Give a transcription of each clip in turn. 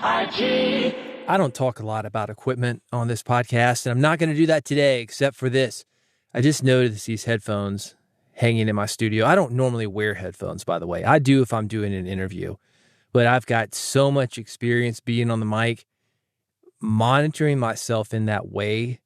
I don't talk a lot about equipment on this podcast, and I'm not going to do that today except for this. I just noticed these headphones hanging in my studio. I don't normally wear headphones, by the way. I do if I'm doing an interview, but I've got so much experience being on the mic. Monitoring myself in that way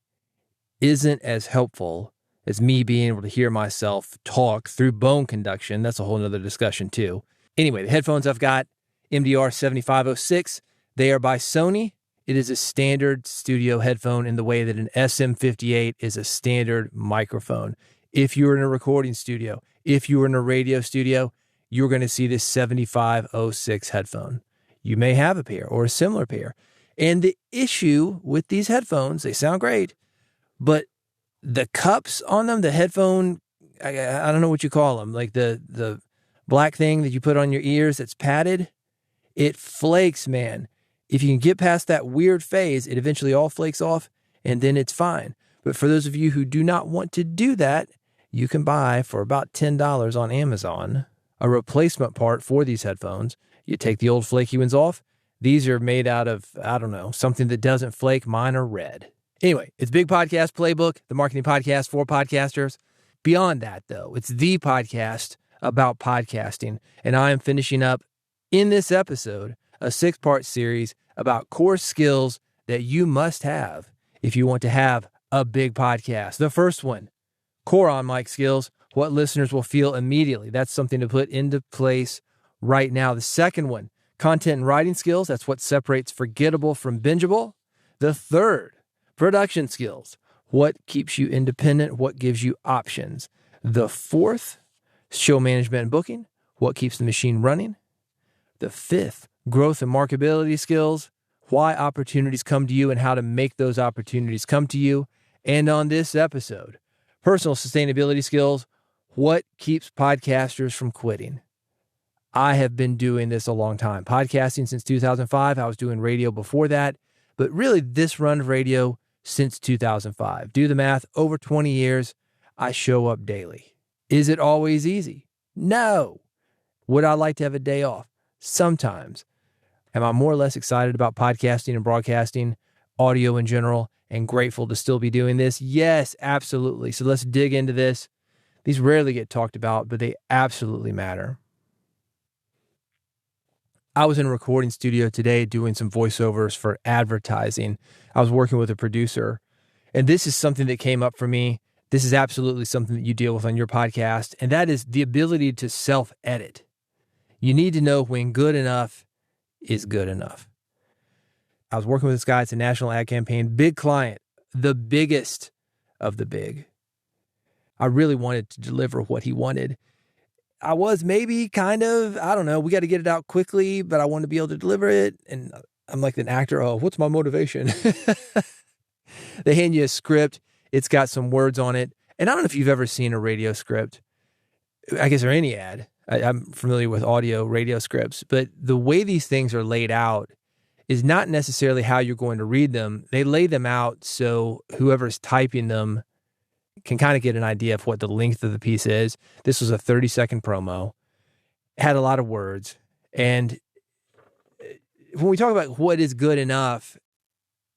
isn't as helpful as me being able to hear myself talk through bone conduction. That's a whole nother discussion too. Anyway, the headphones I've got, MDR 7506, they are by Sony. It is a standard studio headphone in the way that an SM58 is a standard microphone. If you're in a recording studio, if you're in a radio studio, you're going to see this 7506 headphone. You may have a pair or a similar pair. And the issue with these headphones, they sound great, but the cups on them, the headphone, I don't know what you call them, like the black thing that you put on your ears that's padded, it flakes, man. If you can get past that weird phase, it eventually all flakes off, and then it's fine. But for those of you who do not want to do that, you can buy for about $10 on Amazon a replacement part for these headphones. You take the old flaky ones off. These are made out of, I don't know, something that doesn't flake. Mine are red. Anyway, it's Big Podcast Playbook, the marketing podcast for podcasters. Beyond that, though, it's the podcast about podcasting. And I am finishing up in this episode a 6-part series about core skills that you must have if you want to have a big podcast. The first one, core on mic skills, what listeners will feel immediately. That's something to put into place right now. The second one, content and writing skills. That's what separates forgettable from bingeable. The third, production skills. What keeps you independent? What gives you options? The fourth, show management and booking. What keeps the machine running? The fifth, growth and marketability skills. Why opportunities come to you and how to make those opportunities come to you. And on this episode, personal sustainability skills. What keeps podcasters from quitting? I have been doing this a long time. Podcasting since 2005. I was doing radio before that, but really this run of radio since 2005. Do the math, over 20 years, I show up daily. Is it always easy? No. Would I like to have a day off? Sometimes. Am I more or less excited about podcasting and broadcasting, audio in general, and grateful to still be doing this? Yes, absolutely. So let's dig into this. These rarely get talked about, but they absolutely matter. I was in a recording studio today doing some voiceovers for advertising. I was working with a producer, and this is something that came up for me. This is absolutely something that you deal with on your podcast, and that is the ability to self-edit. You need to know when good enough is good enough. I was working with this guy. It's a national ad campaign, big client, the biggest of the big. I really wanted to deliver what he wanted. I was maybe kind of, I don't know, we got to get it out quickly, but I want to be able to deliver it. And I'm like an actor. Oh, what's my motivation? They hand you a script. It's got some words on it. And I don't know if you've ever seen a radio script, I guess, or any ad. I'm familiar with audio radio scripts, but the way these things are laid out is not necessarily how you're going to read them. They lay them out so whoever's typing them can kind of get an idea of what the length of the piece is. This was a 30-second promo, had a lot of words. And when we talk about what is good enough,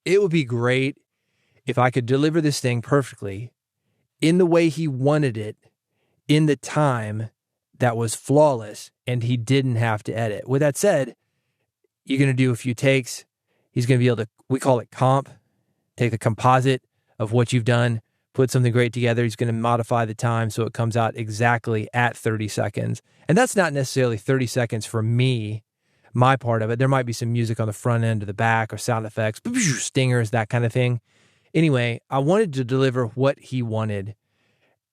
it would be great if I could deliver this thing perfectly in the way he wanted it, in the time that was flawless, and he didn't have to edit. With that said, you're going to do a few takes. He's going to be able to, we call it comp, take the composite of what you've done, put something great together. He's going to modify the time so it comes out exactly at 30 seconds. And that's not necessarily 30 seconds for me, my part of it. There might be some music on the front end or the back or sound effects, stingers, that kind of thing. Anyway, I wanted to deliver what he wanted.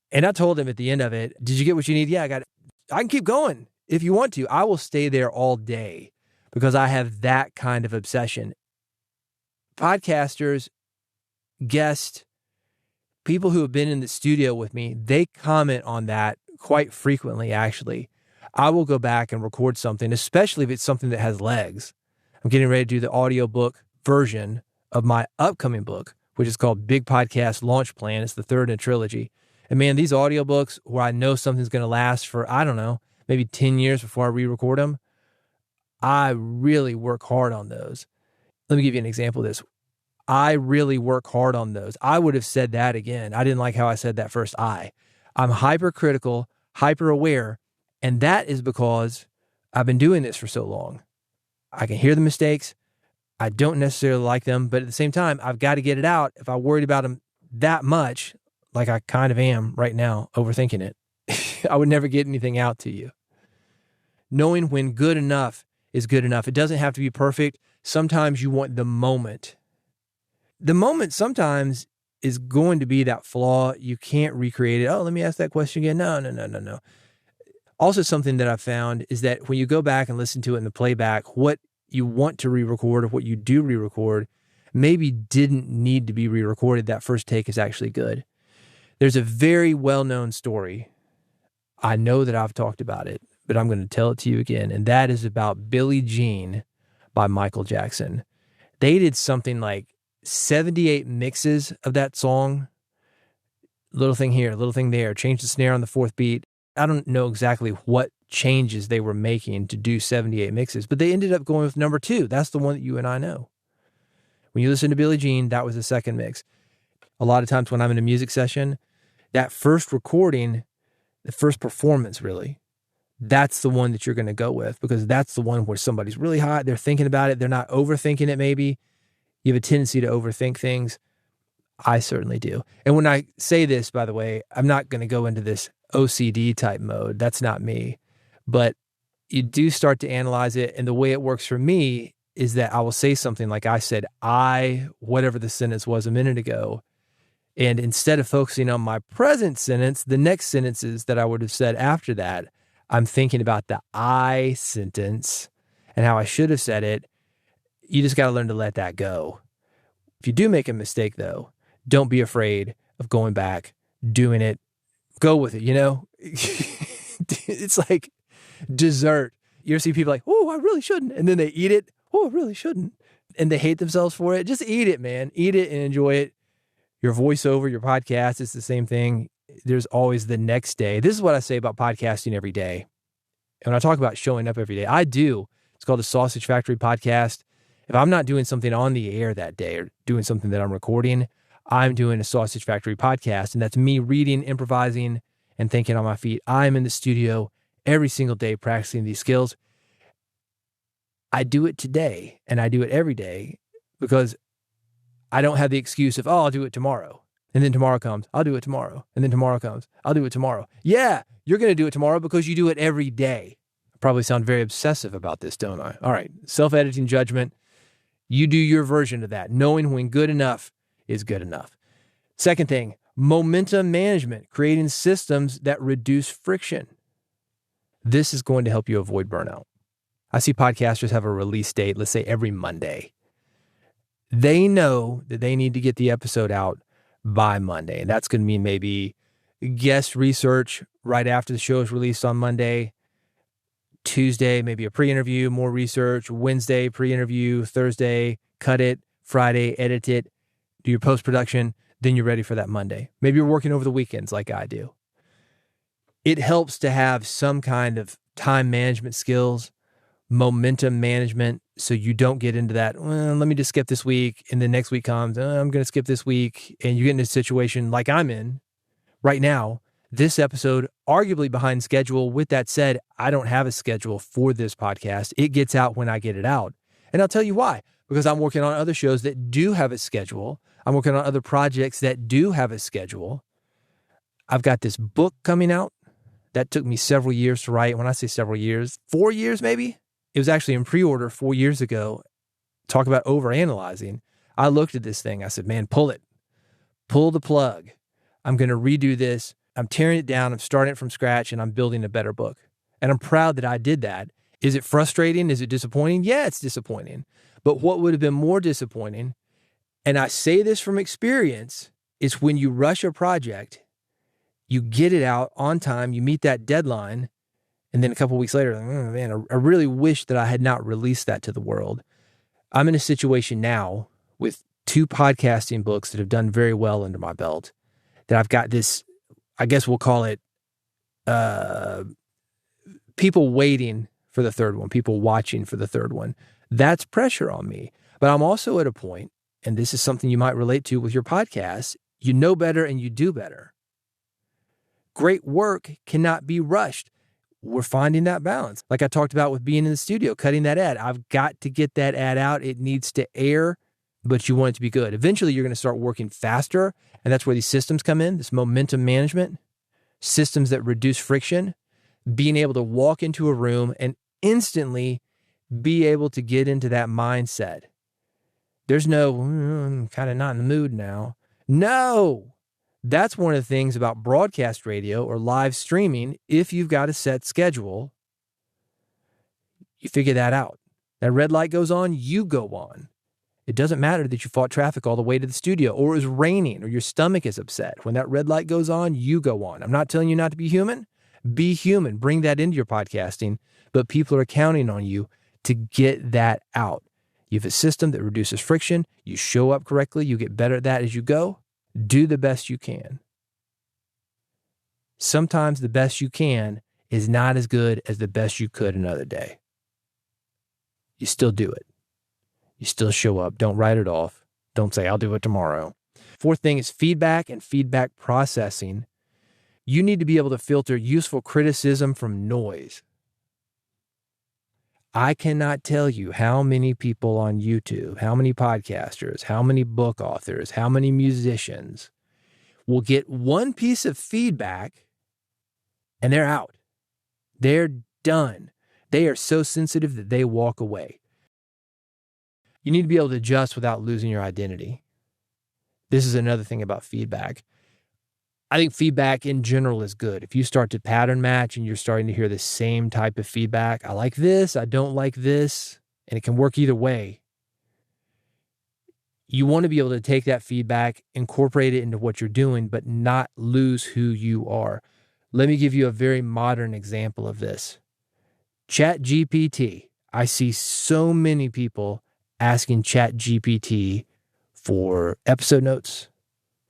And I told him at the end of it, did you get what you need? Yeah, I got it. I can keep going if you want to. I will stay there all day because I have that kind of obsession. Podcasters, guests, people who have been in the studio with me, they comment on that quite frequently, actually. I will go back and record something, especially if it's something that has legs. I'm getting ready to do the audiobook version of my upcoming book, which is called Big Podcast Launch Plan. It's the third in a trilogy. And man, these audiobooks where I know something's going to last for, I don't know, maybe 10 years before I re-record them, I really work hard on those Let me give you an example of this. I really work hard on those. I would have said that again. I didn't like how I said that first. I'm hypercritical, hyper aware, and that is because I've been doing this for so long. I can hear the mistakes. I don't necessarily like them, but at the same time, I've got to get it out. If I worried about them that much, like I kind of am right now, overthinking it, I would never get anything out to you. Knowing when good enough is good enough. It doesn't have to be perfect. Sometimes you want the moment. The moment sometimes is going to be that flaw. You can't recreate it. Oh, let me ask that question again. No. Also, something that I've found is that when you go back and listen to it in the playback, what you want to re-record or what you do re-record maybe didn't need to be re-recorded. That first take is actually good. There's a very well-known story. I know that I've talked about it, but I'm going to tell it to you again. And that is about Billie Jean by Michael Jackson. They did something like 78 mixes of that song. Little thing here, little thing there. Change the snare on the fourth beat. I don't know exactly what changes they were making to do 78 mixes, but they ended up going with number 2. That's the one that you and I know. When you listen to Billie Jean, that was the second mix. A lot of times when I'm in a music session, that first recording, the first performance really, that's the one that you're going to go with because that's the one where somebody's really hot. They're thinking about it. They're not overthinking it maybe. You have a tendency to overthink things. I certainly do. And when I say this, by the way, I'm not going to go into this OCD type mode. That's not me. But you do start to analyze it. And the way it works for me is that I will say something like I said, whatever the sentence was a minute ago. And instead of focusing on my present sentence, the next sentences that I would have said after that, I'm thinking about the I sentence and how I should have said it. You just got to learn to let that go. If you do make a mistake, though, don't be afraid of going back, doing it. Go with it, you know? It's like dessert. You ever see people like, oh, I really shouldn't. And then they eat it. Oh, I really shouldn't. And they hate themselves for it. Just eat it, man. Eat it and enjoy it. Your voiceover, your podcast, it's the same thing. There's always the next day. This is what I say about podcasting every day. And when I talk about showing up every day, I do. It's called the Sausage Factory Podcast. If I'm not doing something on the air that day or doing something that I'm recording, I'm doing a Sausage Factory podcast. And that's me reading, improvising, and thinking on my feet. I'm in the studio every single day practicing these skills. I do it today and I do it every day because I don't have the excuse of, I'll do it tomorrow. And then tomorrow comes, I'll do it tomorrow. And then tomorrow comes, I'll do it tomorrow. Yeah, you're going to do it tomorrow because you do it every day. I probably sound very obsessive about this, don't I? All right, self-editing judgment. You do your version of that, knowing when good enough is good enough. Second thing, momentum management, creating systems that reduce friction. This is going to help you avoid burnout. I see podcasters have a release date, let's say every Monday. They know that they need to get the episode out by Monday. And that's going to mean maybe guest research right after the show is released on Monday. Tuesday, maybe a pre-interview, more research. Wednesday, pre-interview. Thursday, cut it. Friday, edit it. Do your post-production. Then you're ready for that Monday. Maybe you're working over the weekends like I do. It helps to have some kind of time management skills, momentum management, so you don't get into that, well, let me just skip this week. And then next week comes, I'm going to skip this week. And you get in a situation like I'm in right now, this episode, arguably behind schedule. With that said, I don't have a schedule for this podcast. It gets out when I get it out. And I'll tell you why. Because I'm working on other shows that do have a schedule. I'm working on other projects that do have a schedule. I've got this book coming out that took me several years to write. When I say several years, 4 years maybe? It was actually in pre-order 4 years ago. Talk about overanalyzing. I looked at this thing. I said, man, pull it. Pull the plug. I'm going to redo this. I'm tearing it down. I'm starting it from scratch, and I'm building a better book. And I'm proud that I did that. Is it frustrating? Is it disappointing? Yeah, it's disappointing. But what would have been more disappointing, and I say this from experience, is when you rush a project, you get it out on time, you meet that deadline, and then a couple of weeks later, oh man, I really wish that I had not released that to the world. I'm in a situation now with 2 podcasting books that have done very well under my belt, that I've got this, I guess we'll call it people waiting for the third one, people watching for the third one. That's pressure on me. But I'm also at a point, and this is something you might relate to with your podcast, you know better and you do better. Great work cannot be rushed. We're finding that balance. Like I talked about with being in the studio, cutting that ad. I've got to get that ad out. It needs to air, but you want it to be good. Eventually, you're going to start working faster, and that's where these systems come in, this momentum management, systems that reduce friction, being able to walk into a room and instantly be able to get into that mindset. There's no, I'm kind of not in the mood now. No, that's one of the things about broadcast radio or live streaming. If you've got a set schedule, you figure that out. That red light goes on, you go on. It doesn't matter that you fought traffic all the way to the studio, or it was raining, or your stomach is upset. When that red light goes on, you go on. I'm not telling you not to be human. Be human. Bring that into your podcasting, but people are counting on you to get that out. You have a system that reduces friction. You show up correctly. You get better at that as you go. Do the best you can. Sometimes the best you can is not as good as the best you could another day. You still do it. You still show up. Don't write it off. Don't say, I'll do it tomorrow. Fourth thing is feedback and feedback processing. You need to be able to filter useful criticism from noise. I cannot tell you how many people on YouTube, how many podcasters, how many book authors, how many musicians will get one piece of feedback and they're out. They're done. They are so sensitive that they walk away. You need to be able to adjust without losing your identity. This is another thing about feedback. I think feedback in general is good. If you start to pattern match and you're starting to hear the same type of feedback, I like this, I don't like this, and it can work either way. You want to be able to take that feedback, incorporate it into what you're doing, but not lose who you are. Let me give you a very modern example of this. ChatGPT. I see so many people asking ChatGPT for episode notes,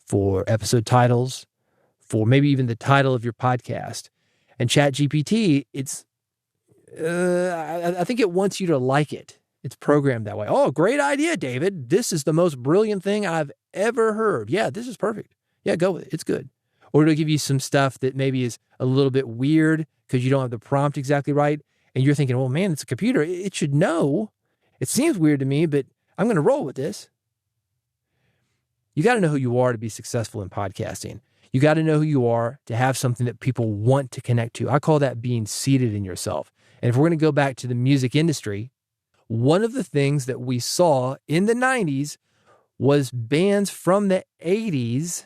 for episode titles, for maybe even the title of your podcast. And ChatGPT, I think it wants you to like it. It's programmed that way. Oh, great idea, David. This is the most brilliant thing I've ever heard. Yeah, this is perfect. Yeah, go with it. It's good. Or it'll give you some stuff that maybe is a little bit weird because you don't have the prompt exactly right. And you're thinking, well, man, it's a computer. It should know. It seems weird to me, but I'm going to roll with this. You got to know who you are to be successful in podcasting. You got to know who you are to have something that people want to connect to. I call that being seated in yourself. And if we're going to go back to the music industry, one of the things that we saw in the 90s was bands from the 80s,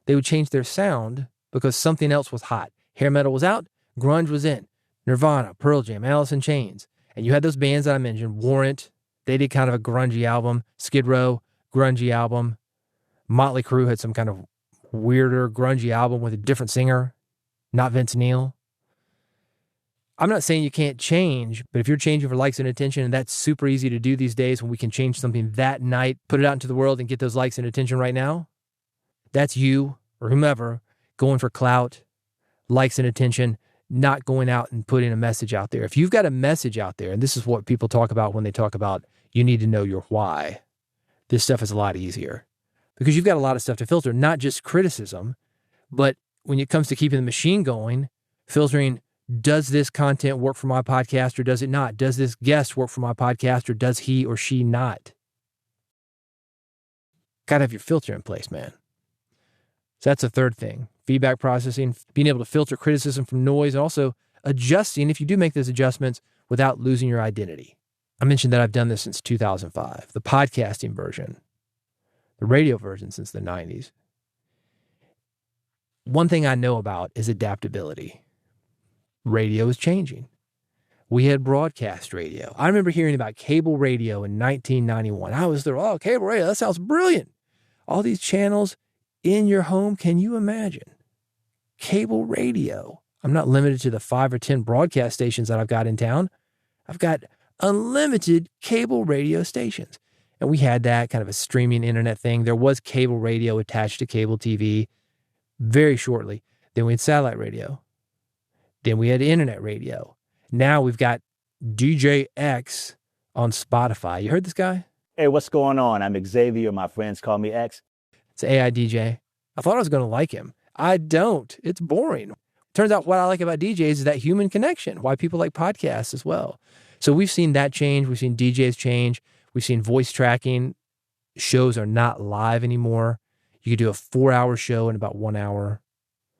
they would change their sound because something else was hot. Hair metal was out, grunge was in. Nirvana, Pearl Jam, Alice in Chains. And you had those bands that I mentioned, Warrant, they did kind of a grungy album. Skid Row, grungy album. Motley Crue had some kind of weirder, grungy album with a different singer, not Vince Neil. I'm not saying you can't change, but if you're changing for likes and attention, and that's super easy to do these days when we can change something that night, put it out into the world and get those likes and attention right now, that's you or whomever going for clout, likes and attention, not going out and putting a message out there. If you've got a message out there, and this is what people talk about when they talk about you need to know your why, this stuff is a lot easier because you've got a lot of stuff to filter, not just criticism, but when it comes to keeping the machine going, filtering, does this content work for my podcast or does it not? Does this guest work for my podcast or does he or she not? Got to have your filter in place, man. So that's the third thing. Feedback processing, being able to filter criticism from noise, and also adjusting if you do make those adjustments without losing your identity. I mentioned that I've done this since 2005, the podcasting version, the radio version since the 90s. One thing I know about is adaptability. Radio is changing. We had broadcast radio. I remember hearing about cable radio in 1991. I was there, oh, cable radio, that sounds brilliant. All these channels in your home, can you imagine? Cable radio. I'm not limited to the 5 or 10 broadcast stations that I've got in town. I've got unlimited cable radio stations. And we had that kind of a streaming internet thing. There was cable radio attached to cable TV very shortly. Then we had satellite radio. Then we had internet radio. Now we've got DJX on Spotify. You heard this guy? Hey, what's going on? I'm Xavier. My friends call me X. It's an AI DJ. I thought I was going to like him. I don't. It's boring. Turns out what I like about DJs is that human connection, why people like podcasts as well. So we've seen that change. We've seen DJs change. We've seen voice tracking. Shows are not live anymore. You could do a 4-hour show in about 1 hour.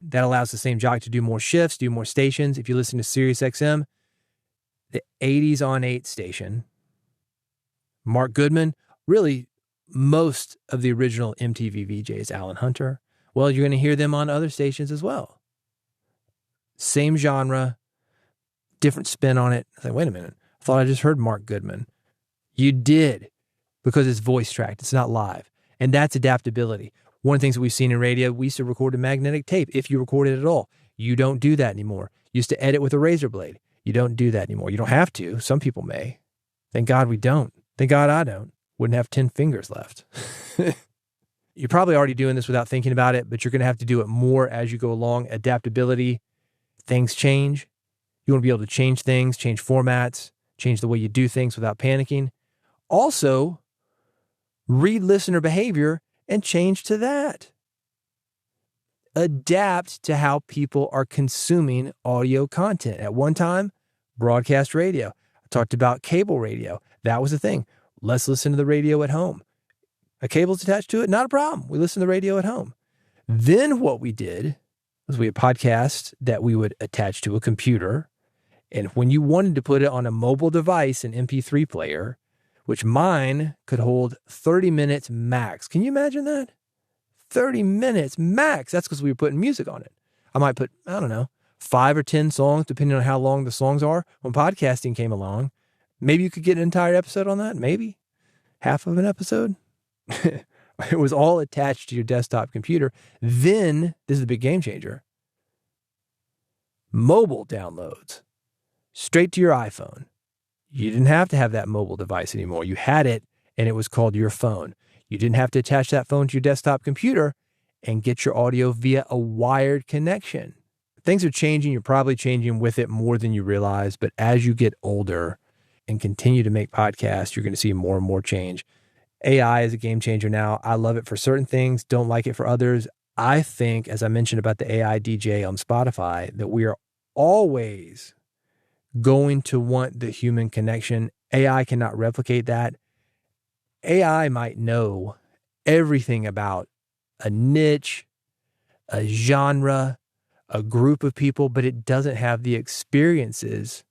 That allows the same jock to do more shifts, do more stations. If you listen to SiriusXM, the 80s on 8 station, Mark Goodman, really most of the original MTV VJs, Alan Hunter. Well, you're going to hear them on other stations as well. Same genre, different spin on it. I was like, wait a minute. I thought I just heard Mark Goodman. You did, because it's voice tracked. It's not live. And that's adaptability. One of the things that we've seen in radio, we used to record a magnetic tape if you recorded at all. You don't do that anymore. You used to edit with a razor blade. You don't do that anymore. You don't have to. Some people may. Thank God we don't. Thank God I don't. Wouldn't have 10 fingers left. You're probably already doing this without thinking about it, but you're going to have to do it more as you go along. Adaptability, things change. You want to be able to change things, change formats, change the way you do things without panicking. Also, read listener behavior and change to that. Adapt to how people are consuming audio content. At one time, broadcast radio. I talked about cable radio. That was the thing. Let's listen to the radio at home. A cable's attached to it, not a problem. We listen to the radio at home. Then what we did was we had podcasts that we would attach to a computer. And when you wanted to put it on a mobile device, an MP3 player, which mine could hold 30 minutes max. Can you imagine that? 30 minutes max. That's because we were putting music on it. I might put, 5 or 10 songs, depending on how long the songs are. When podcasting came along, maybe you could get an entire episode on that. Maybe half of an episode. It was all attached to your desktop computer. Then, this is a big game changer. Mobile downloads straight to your iPhone. You didn't have to have that mobile device anymore. You had it, and it was called your phone. You didn't have to attach that phone to your desktop computer and get your audio via a wired connection. Things are changing. You're probably changing with it more than you realize. But as you get older and continue to make podcasts, you're going to see more and more change. AI is a game changer now. I love it for certain things, don't like it for others. I think, as I mentioned about the AI DJ on Spotify, that we are always going to want the human connection. AI cannot replicate that. AI might know everything about a niche, a genre, a group of people, but it doesn't have the experiences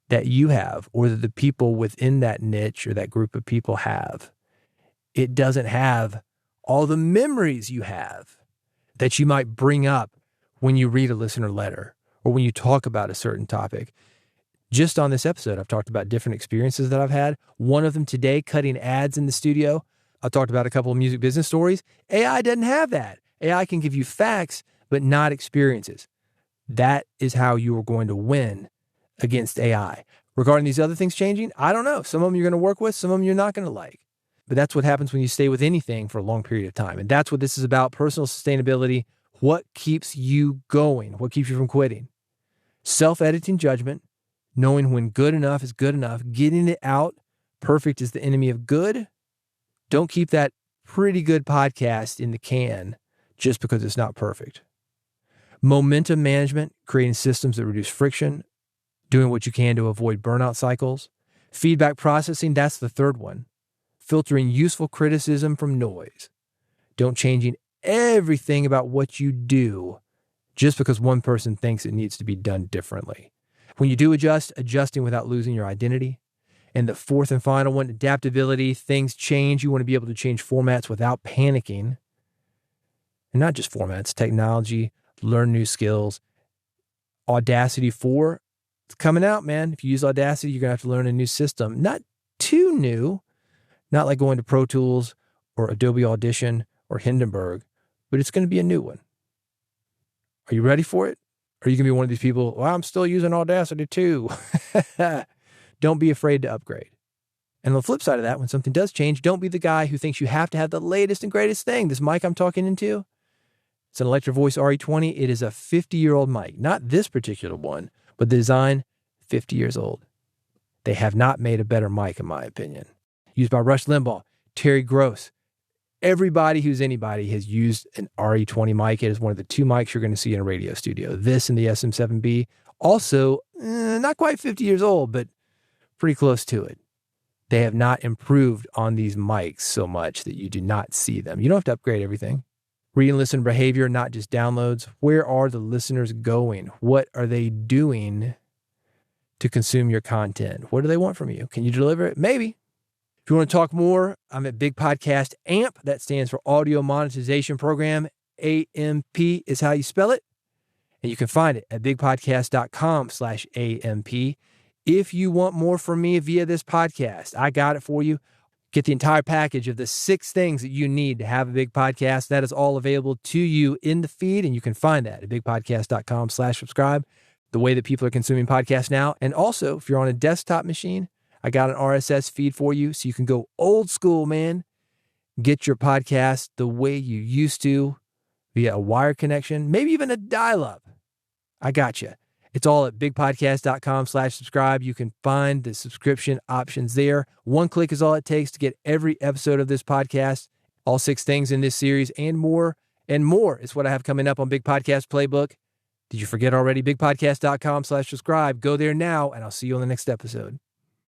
that you have or that the people within that niche or that group of people have. It doesn't have all the memories you have that you might bring up when you read a listener letter or when you talk about a certain topic. Just on this episode, I've talked about different experiences that I've had. One of them today, cutting ads in the studio. I talked about a couple of music business stories. AI doesn't have that. AI can give you facts, but not experiences. That is how you are going to win against AI. Regarding these other things changing, I don't know. Some of them you're going to work with, some of them you're not going to like. But that's what happens when you stay with anything for a long period of time. And that's what this is about, personal sustainability. What keeps you going? What keeps you from quitting? Self-editing judgment, knowing when good enough is good enough, getting it out. Perfect is the enemy of good. Don't keep that pretty good podcast in the can just because it's not perfect. Momentum management, creating systems that reduce friction, doing what you can to avoid burnout cycles. Feedback processing, that's the third one. Filtering useful criticism from noise. Don't changing everything about what you do just because one person thinks it needs to be done differently. When you do adjust, adjusting without losing your identity. And the fourth and final one, adaptability. Things change. You want to be able to change formats without panicking. And not just formats, technology, learn new skills. Audacity 4, it's coming out, man. If you use Audacity, you're going to have to learn a new system. Not too new. Not like going to Pro Tools or Adobe Audition or Hindenburg, but it's going to be a new one. Are you ready for it? Or are you going to be one of these people, well, I'm still using Audacity too. Don't be afraid to upgrade. And on the flip side of that, when something does change, don't be the guy who thinks you have to have the latest and greatest thing. This mic I'm talking into, it's an Electro Voice RE20. It is a 50-year-old mic. Not this particular one, but the design, 50 years old. They have not made a better mic, in my opinion. Used by Rush Limbaugh, Terry Gross. Everybody who's anybody has used an RE20 mic. It is one of the 2 mics you're going to see in a radio studio. This and the SM7B. Also, not quite 50 years old, but pretty close to it. They have not improved on these mics so much that you do not see them. You don't have to upgrade everything. Read and listen behavior, not just downloads. Where are the listeners going? What are they doing to consume your content? What do they want from you? Can you deliver it? Maybe. If you want to talk more, I'm at Big Podcast AMP. That stands for Audio Monetization Program. AMP is how you spell it. And you can find it at bigpodcast.com/AMP. If you want more from me via this podcast, I got it for you. Get the entire package of the 6 things that you need to have a big podcast. That is all available to you in the feed, and you can find that at bigpodcast.com/subscribe, the way that people are consuming podcasts now. And also, if you're on a desktop machine, I got an RSS feed for you so you can go old school, man. Get your podcast the way you used to via a wire connection, maybe even a dial-up. I got you. It's all at bigpodcast.com/subscribe. You can find the subscription options there. 1 click is all it takes to get every episode of this podcast, all 6 things in this series, and more is what I have coming up on Big Podcast Playbook. Did you forget already? bigpodcast.com/subscribe. Go there now, and I'll see you on the next episode.